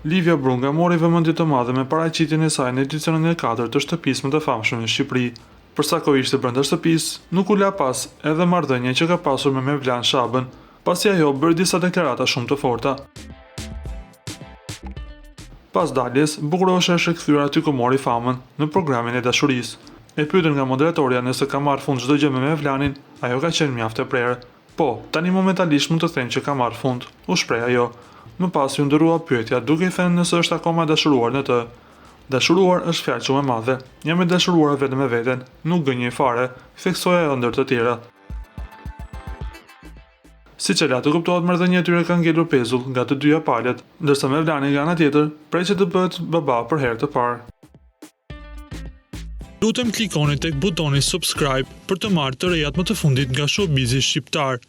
Livia Brunga mori vëmendje të madhe me paraqitjen e saj në edicionin e 4 të shtëpisë më të famshme në Shqipëri. Përsa ko ishte brenda shtëpisë, nuk u la pas edhe marrëdhënia që ka pasur me Mevlan Shabën, pasi ajo bëri disa deklarata shumë të forta. Pas daljes, Bukurosha është rikthyer aty ku mori famën, në programin e dashurisë. E pyetur nga moderatorja nëse ka marrë fund çdo gjë me Mevlanin, ajo ka qenë mjaft e prerë. Po, tani momentalisht mund të them që ka marrë fund, u shpreh ajo. Më pas ju ndërrua pyetja duke i thënë nëse është akoma dashuruar në të. Dashuruar është fjalë shumë e madhe. Jam e dashuruar vetëm me veten, nuk gënjej fare, theksoi ajo ndër të tjera. Siç e la të kuptohet, marrëdhënia e tyre ka ngelur pezull nga të dyja palët, ndërsa Mevlani nga ana tjetër preqet të bëhet baba për herë të parë. Lutem klikoni tek butoni subscribe për të marrë të rejat më të fundit nga showbizi shqiptar.